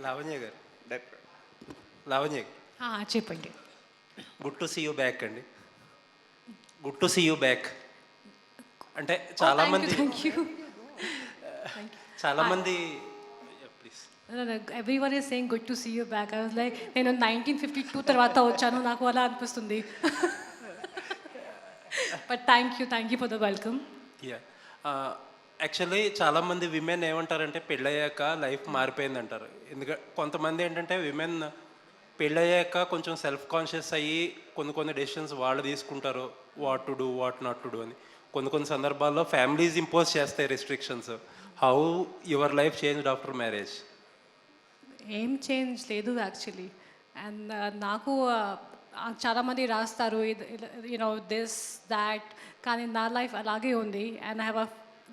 లావణ్య గారు, డైరెక్టర్. లావణ్య చెప్పండి. Good to see you back అండి. Good to see you back అంటే చాలామంది చాలామంది please everyone is saying good to see you back. I was like నేను 1952 తర్వాత వచ్చాను, నాకు అలా అనిపిస్తుంది. But thank you for the welcome. Yeah actually చాలామంది విమెన్ ఏమంటారంటే పెళ్ళయ్యాక లైఫ్ మారిపోయింది అంటారు. ఎందుకంటే కొంతమంది ఏంటంటే విమెన్ పెళ్ళయ్యాక కొంచెం సెల్ఫ్ కాన్షియస్ అయ్యి కొన్ని డెసిషన్స్ వాళ్ళు తీసుకుంటారు, what to do what not to do అని. కొన్ని సందర్భాల్లో ఫ్యామిలీస్ ఇంపోజ్ చేస్తాయి restrictions. How your life change after marriage? ఏం చేంజ్ లేదు యాక్చువల్లీ. అండ్ నాకు చాలామంది రాస్తారు యూనో దిస్ దాట్, కానీ నా లైఫ్ అలాగే ఉంది. And I have a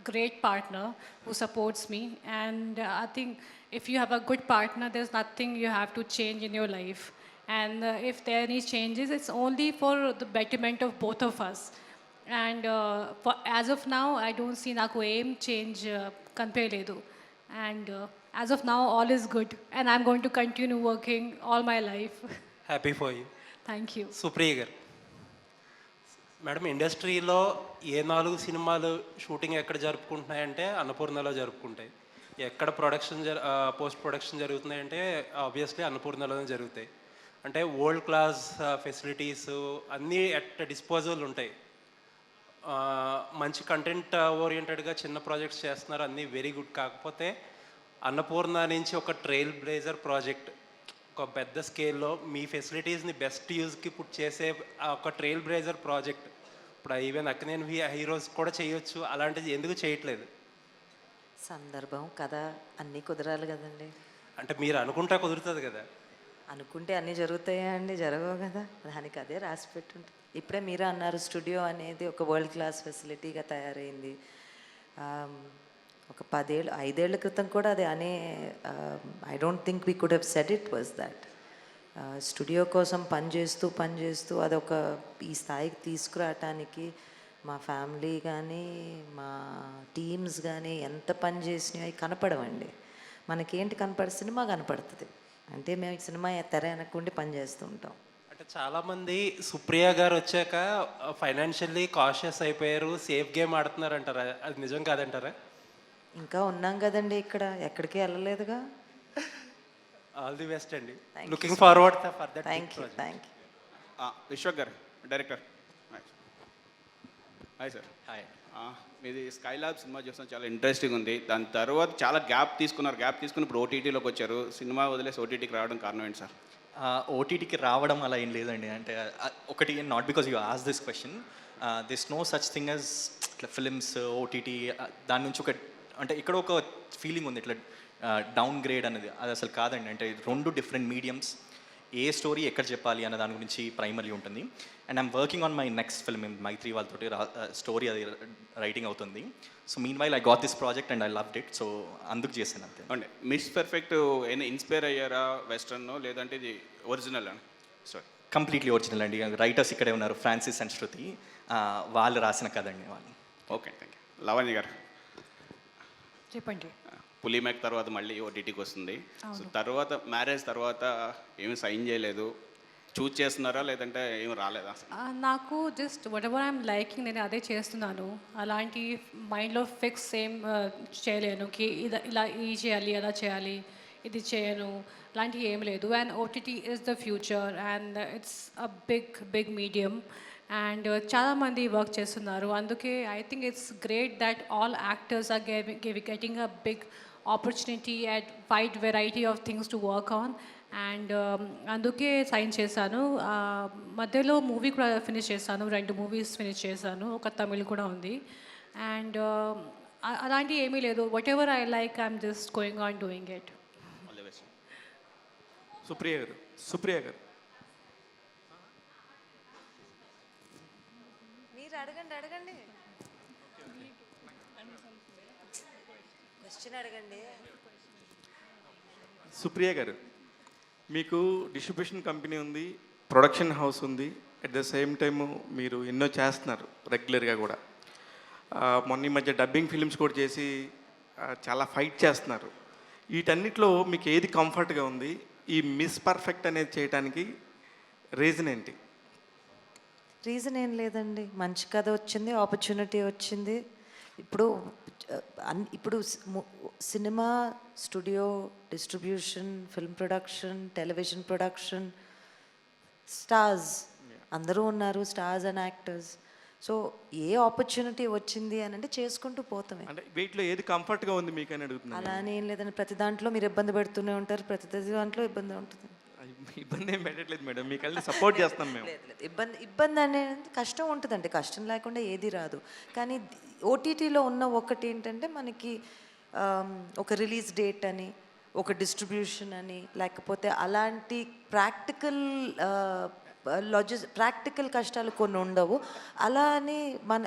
great partner who supports me, and I think if you have a good partner, there's nothing you have to change in your life. And if there are any changes, it's only for the betterment of both of us. And as of now, I don't see naku aim change kanpeledu. And as of now, all is good, and I'm going to continue working all my life. Happy for you. Thank you. Supriya గారు, madam ఇండస్ట్రీలో ఏ 4 సినిమాలు shooting ఎక్కడ జరుపుకుంటున్నాయంటే అన్నపూర్ణలో జరుపుకుంటాయి. ఎక్కడ post production జరుగుతున్నాయంటే obviously అన్నపూర్ణలోనే జరుగుతాయి. అంటే world class facilities అన్నీ at disposal ఉంటాయి. మంచి కంటెంట్ ఓరియంటెడ్గా చిన్న ప్రాజెక్ట్స్ చేస్తున్నారు, అన్నీ వెరీ గుడ్. కాకపోతే అన్నపూర్ణ నుంచి ఒక ట్రైల్ బ్లేజర్ ప్రాజెక్ట్, ఒక పెద్ద స్కేల్లో మీ ఫెసిలిటీస్ని బెస్ట్ యూజ్కి పుట్ చేసే ఒక ట్రైల్ బ్లేజర్ ప్రాజెక్ట్ ఇప్పుడు ఈవెన్ అక్కినేని హీరోస్ కూడా చేయొచ్చు, అలాంటిది ఎందుకు చేయట్లేదు? సందర్భం కథ అన్నీ కుదరాలి కదండి. అంటే మీరు అనుకుంటా కుదురుతుంది కదా. అనుకుంటే అన్నీ జరుగుతాయా అండి? జరగవు కదా, దానికి అదే రాసి పెట్టుంటుంది. ఇప్పుడే మీరే అన్నారు స్టూడియో అనేది ఒక వరల్డ్ క్లాస్ ఫెసిలిటీగా తయారైంది. ఒక 5 ఏళ్ల క్రితం కూడా అది అనే I don't think we could have said it was that. Studio కోసం పనిచేస్తూ అదొక ఈ స్థాయికి తీసుకురావటానికి మా ఫ్యామిలీ కానీ మా టీమ్స్ కానీ ఎంత పని చేసినాయో అవి కనపడవండి. మనకేంటి కనపడే సినిమా కనపడుతుంది. అంటే మేము ఈ సినిమా తెర వెనక్కుండి పనిచేస్తూ ఉంటాం. అంటే చాలామంది సుప్రియ గారు వచ్చాక ఫైనాన్షియల్లీ కాషియస్ అయిపోయారు, సేఫ్ గేమ్ ఆడుతున్నారు అంటారా? అది నిజం కాదంటారా? ఇంకా ఉన్నాం కదండి, ఇక్కడ ఎక్కడికి వెళ్ళలేదుగా. ఆల్ ది బెస్ట్ అండి. Looking forward for that. Thank you. Vishwak గారు, డైరెక్టర్. Hi sir. హాయ్. మీది స్కై ల్యాబ్ సినిమా చూస్తాం, చాలా ఇంట్రెస్టింగ్ ఉంది. దాని తర్వాత చాలా గ్యాప్ తీసుకుని ఇప్పుడు ఓటీటీలోకి వచ్చారు. సినిమా వదిలేసి ఓటీటీకి రావడం కారణం ఏంటి సార్? ఓటీటీకి రావడం అలా ఏం లేదండి. అంటే ఒకటి, not because you ask this question, this no such thing as ఇట్లా ఫిలిమ్స్ ఓటీటీ. దాని నుంచి ఒక అంటే ఇక్కడ ఒక ఫీలింగ్ ఉంది, ఇట్లా డౌన్ గ్రేడ్ అనేది. అది అసలు కాదండి. అంటే 2 డిఫరెంట్ మీడియమ్స్, ఏ స్టోరీ ఎక్కడ చెప్పాలి అన్న దాని గురించి ప్రైమరీ ఉంటుంది. And I'm working on my next film Mythri వాళ్ళతోటి స్టోరీ అది రైటింగ్ అవుతుంది. So mean while I got this project and I loved it. So అందుకు చేశాను అంతే. అంటే మిస్ పర్ఫెక్ట్ ఏమైనా ఇన్స్పైర్ అయ్యారా వెస్టర్న్, లేదంటే ఇది ఒరిజినల్ అని? సార్ కంప్లీట్లీ ఒరిజినల్ అండి. రైటర్స్ ఇక్కడే ఉన్నారు, ఫ్రాన్సిస్ అండ్ శృతి. వాళ్ళు రాసిన కదండి వాళ్ళు. Okay, thank you. లావణ్య గారు, చెప్పండి. పులిమేక్ తర్వాత మళ్ళీ ఓటీటీకి వస్తుంది. సో తర్వాత మ్యారేజ్ తర్వాత ఏమి సైన్ చేయలేదు, చూజ్ చేస్తున్నారా లేదంటే ఏమి రాలేదా? నాకు just what ever I'm liking నేను అదే చేస్తున్నాను. అలాంటి మైండ్లో ఫిక్స్ ఏం చేయలేను కి ఇలా ఇది చేయాలి అలా చేయాలి ఇది చేయను, అలాంటివి ఏం లేదు. And OTT is the future and it's a big medium and చాలామంది వర్క్ చేస్తున్నారు. అందుకే I think it's great that all actors are getting a big opportunity at wide variety of things to work on. And అందుకే sign చేశాను. మధ్యలో movie కూడా finish చేశాను, 2 movies finish చేశాను, ఒక తమిళ్ కూడా ఉంది. అండ్ అలాంటివి ఏమీ లేదు. What ever I like I'm just going on doing it. Supriya గారు మీరు అడగండి క్వశ్చన్ అడగండి. సుప్రియ గారు, మీకు డిస్ట్రిబ్యూషన్ కంపెనీ ఉంది, ప్రొడక్షన్ హౌస్ ఉంది, అట్ ద సేమ్ టైము మీరు ఎన్నో చేస్తున్నారు రెగ్యులర్గా కూడా. మొన్న ఈ మధ్య డబ్బింగ్ ఫిలిమ్స్ కూడా చేసి చాలా ఫైట్ చేస్తున్నారు. వీటన్నిటిలో మీకు ఏది కంఫర్ట్గా ఉంది? ఈ మిస్ పర్ఫెక్ట్ అనేది చేయడానికి రీజన్ ఏంటి? రీజన్ ఏం లేదండి, మంచి కథ వచ్చింది, ఆపర్చునిటీ వచ్చింది. ఇప్పుడు ఇప్పుడు cinema, studio, distribution, film production, television production, stars అందరూ ఉన్నారు, stars and actors. So A opportunity వచ్చింది అని అంటే చేసుకుంటూ పోతామే. అంటే వీటిలో ఏది కంఫర్ట్గా ఉంది మీకు అని అడుగుతున్నాను. అలా అని ఏం లేదండి, ప్రతి దాంట్లో మీరు ఇబ్బంది పెడుతూనే ఉంటారు, ప్రతి దాంట్లో ఇబ్బంది ఉంటుంది. ఇబ్బంది ఏం పెట్టట్లేదు మేడం, మీకు వెళ్ళి సపోర్ట్ చేస్తాం మేము. లేదు లేదు, ఇబ్బంది అనేది కష్టం ఉంటుందండి, కష్టం లేకుండా ఏది రాదు. కానీ ఓటీటీలో ఉన్న ఒకటి ఏంటంటే మనకి ఒక రిలీజ్ డేట్ అని, ఒక డిస్ట్రిబ్యూషన్ అని, లేకపోతే అలాంటి ప్రాక్టికల్ కష్టాలు కొన్ని ఉండవు. అలా అని మన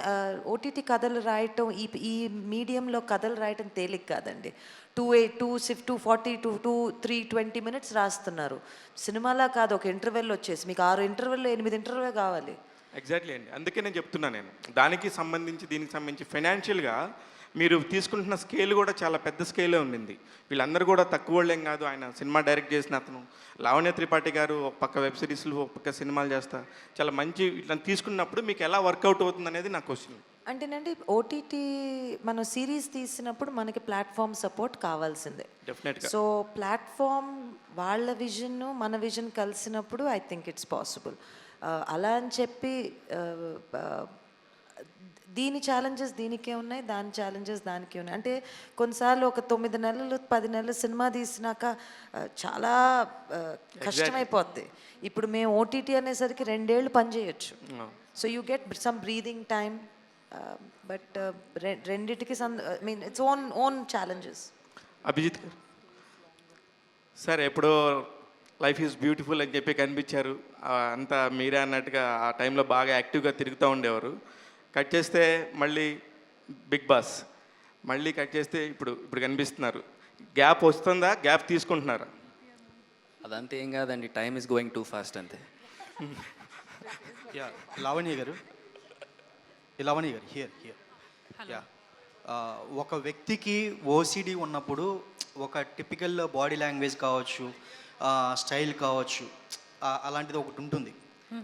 ఓటీటీ కథలు రాయటం, ఈ మీడియంలో కథలు రాయటం తేలిక కాదండి. 240 to 320 minutes రాస్తున్నారు. సినిమాలా కాదు, ఒక ఇంటర్వెల్ వచ్చేసి మీకు 6 ఇంటర్వెల్లో 8 ఇంటర్వెల్ కావాలి. ఎగ్జాక్ట్లీ అండి, అందుకే నేను చెప్తున్నా. నేను దానికి సంబంధించి దీనికి సంబంధించి ఫైనాన్షియల్గా మీరు తీసుకుంటున్న స్కేల్ కూడా చాలా పెద్ద స్కేలే ఉండింది. వీళ్ళందరూ కూడా తక్కువ వాళ్ళేం కాదు. ఆయన సినిమా డైరెక్ట్ చేసిన అతను లావణ్య త్రిపాఠి గారు ఒక పక్క వెబ్ సిరీస్లు, ఒక పక్క సినిమాలు చేస్తా చాలా మంచి ఇట్లా తీసుకున్నప్పుడు మీకు ఎలా వర్కౌట్ అవుతుంది అనేది నా క్వశ్చన్. అంటేనండి ఓటీటీ మనం సిరీస్ తీసినప్పుడు మనకి ప్లాట్ఫామ్ సపోర్ట్ కావాల్సిందే. డెఫినెట్గా. సో ప్లాట్ఫామ్ వాళ్ళ విజన్ మన విజన్ కలిసినప్పుడు ఐ థింక్ ఇట్స్ పాసిబుల్. అలా అని చెప్పి దీని ఛాలెంజెస్ దీనికే ఉన్నాయి, దాని ఛాలెంజెస్ దానికే ఉన్నాయి. అంటే కొన్నిసార్లు ఒక 9 నెలలు 10 నెలలు సినిమా తీసినాక చాలా కష్టమైపోద్ది. ఇప్పుడు మేము ఓటీటీ అనేసరికి 2 ఏళ్ళు పని చేయొచ్చు. So you get some breathing time, but రెండిటికి ఇట్స్ ఓన్ ఛాలెంజెస్. అభిజిత్ గారు సార్, ఎప్పుడో లైఫ్ ఈజ్ బ్యూటిఫుల్ అని చెప్పి కనిపించారు. అంతా మీరే అన్నట్టుగా ఆ టైంలో బాగా యాక్టివ్గా తిరుగుతూ ఉండేవారు. కట్ చేస్తే మళ్ళీ బిగ్ బాస్, మళ్ళీ కట్ చేస్తే ఇప్పుడు కనిపిస్తున్నారు. గ్యాప్ వస్తుందా, గ్యాప్ తీసుకుంటున్నారా? అదంతా ఏం కాదండి, time is going too fast అంతే. యా లావణ్య గారు హియర్ యా, ఒక వ్యక్తికి ఓసిడి ఉన్నప్పుడు ఒక టిపికల్ బాడీ లాంగ్వేజ్ కావచ్చు, స్టైల్ కావచ్చు, అలాంటిది ఒకటి ఉంటుంది.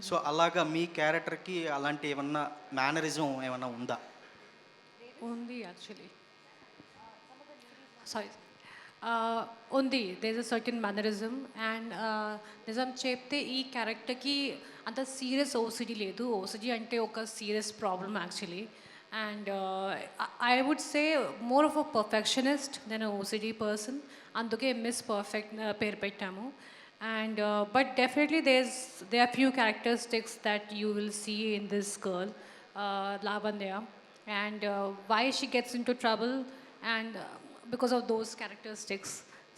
సో అలాగా మీ క్యారెక్టర్కి అలాంటి ఏమన్నా మేనరిజం ఏమన్నా ఉందా? ఉంది యాక్చువల్లీ, సారీ, ఉంది. There is a certain mannerism. And నిజం చెప్తే ఈ క్యారెక్టర్కి అంత సీరియస్ ఓసిడి లేదు. ఓసిడి అంటే ఒక serious problem actually. And I would say more of a perfectionist then a OCD person. అందుకే మిస్ పర్ఫెక్ట్ పేరు పెట్టాము. And but definitely there are few characteristics that you will see in this girl, Lavanya, and why she gets into trouble, and because of those characteristics.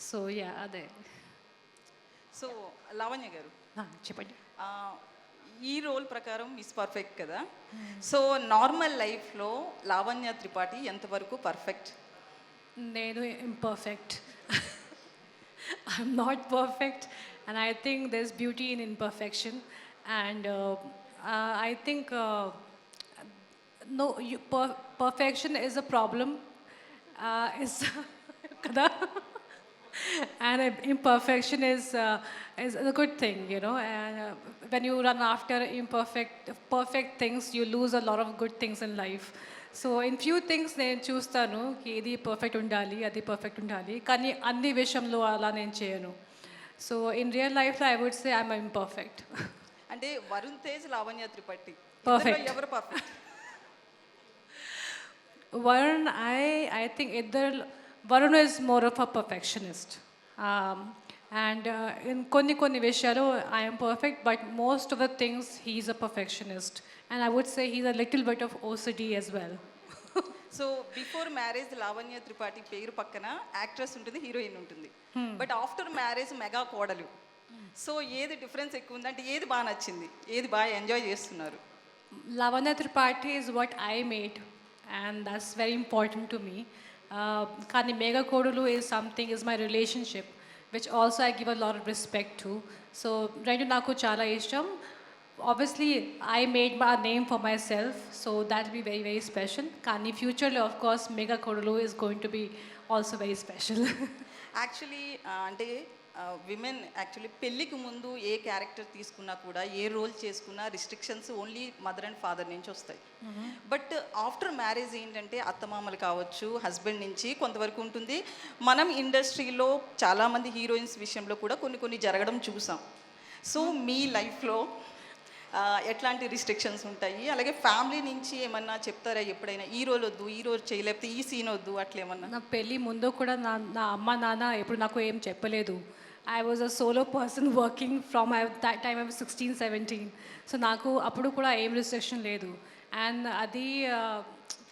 So yeah, there. So Lavanya గారు, చెప్పండి. ఈ role ప్రకారం miss perfect కదా. So normal లైఫ్లో లావణ్య త్రిపాఠి ఎంతవరకు perfect? నేను imperfect. I'm not perfect, and I think there's beauty in imperfection. And I think perfection is a problem. Is kada, and imperfection is a good thing, you know. And when you run after perfect things, you lose a lot of good things in life. So in few things నేను చూస్తాను ఇది perfect ఉండాలి, అది perfect ఉండాలి, కానీ అన్ని విషయంలో అలా నేను చేయను. సో ఇన్ రియల్ లైఫ్లో I would say I'm imperfect. అంటే వరుణ్ తేజ్, లావణ్య త్రిపాఠి Perfect. ఎవరు perfect? Varun I think Varun is more of a perfectionist. And in కొన్ని విషయాలు I'm perfect, but most of the things he's a perfectionist. And I would say he's a little bit of OCD as well. So before marriage Lavanya Tripathi పేరు పక్కన actress ఉంటుంది, heroine ఉంటుంది. But after marriage mega కోడలు. So ఏది difference ఎక్కువ ఉంది? అంటే ఏది బాగా నచ్చింది, ఏది బాగా ఎంజాయ్ చేస్తున్నారు? Lavanya Tripathi is what I made, and that's very important to me. Kani Mega Kodulu is my relationship, which also I give a lot of respect to. So Rendu Naku Chala Ishtam. Obviously, I made my name for myself, so that will be very, very special. Kani future, of course, Mega Kodulu is going to be also very special. Actually అంటే women actually పెళ్ళికి ముందు ఏ character తీసుకున్నా కూడా ఏ role చేసుకున్నా restrictions only mother and father నుంచి వస్తాయి. But after marriage ఏంటంటే అత్తమామలు కావచ్చు, హస్బెండ్ నుంచి కొంతవరకు ఉంటుంది. మనం ఇండస్ట్రీలో చాలామంది హీరోయిన్స్ విషయంలో కూడా కొన్ని జరగడం చూసాం. సో మీ లైఫ్లో ఎట్లాంటి రిస్ట్రిక్షన్స్ ఉంటాయి, అలాగే ఫ్యామిలీ నుంచి ఏమన్నా చెప్తారా ఎప్పుడైనా ఈ రోల్ వద్దు, ఈ రోల్ చేయలేకపోతే ఈ సీన్ వద్దు అట్లా ఏమన్నా? నా పెళ్ళి ముందు కూడా నా అమ్మ నాన్న ఎప్పుడు నాకు ఏం చెప్పలేదు. I was a solo person working from that time I was 16-17. So నాకు అప్పుడు కూడా ఏం రిస్ట్రిక్షన్ లేదు. అండ్ అది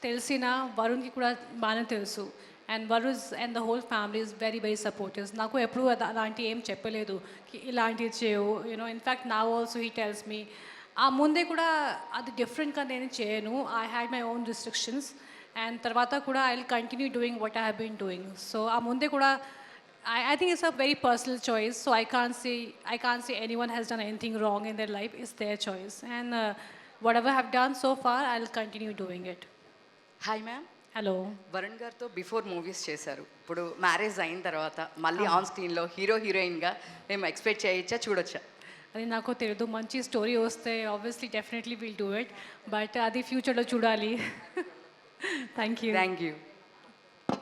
తెలిసిన వరుణ్కి కూడా బాగానే తెలుసు. And Varun and the whole family is very supportive. నాకు ఎప్పుడు అలాంటి ఏం చెప్పలేదు ఇలాంటివి చేయవు. యూనో ఇన్ఫ్యాక్ట్ నా ఆల్సో హీ టెల్స్ మీ ఆ ముందే కూడా అది డిఫరెంట్గా నేను చేయను. I had my own restrictions. And తర్వాత కూడా I will continue doing what I have been doing. So ఆ ముందే కూడా I think it's a very personal choice. So I can't say anyone has done anything wrong in their life. It's their choice. And whatever I've done so far, I'll continue doing it. Hi ma'am, Hello. Varun గారితో before movies చేశారు. ఇప్పుడు marriage అయిన తర్వాత మళ్ళీ on స్క్రీన్లో హీరోయిన్గా మేము expect చేయొచ్చా, చూడొచ్చా? అది నాకు తెలియదు. మంచి స్టోరీ వస్తే obviously definitely will do it. But అది ఫ్యూచర్లో చూడాలి. Thank you. Thank you.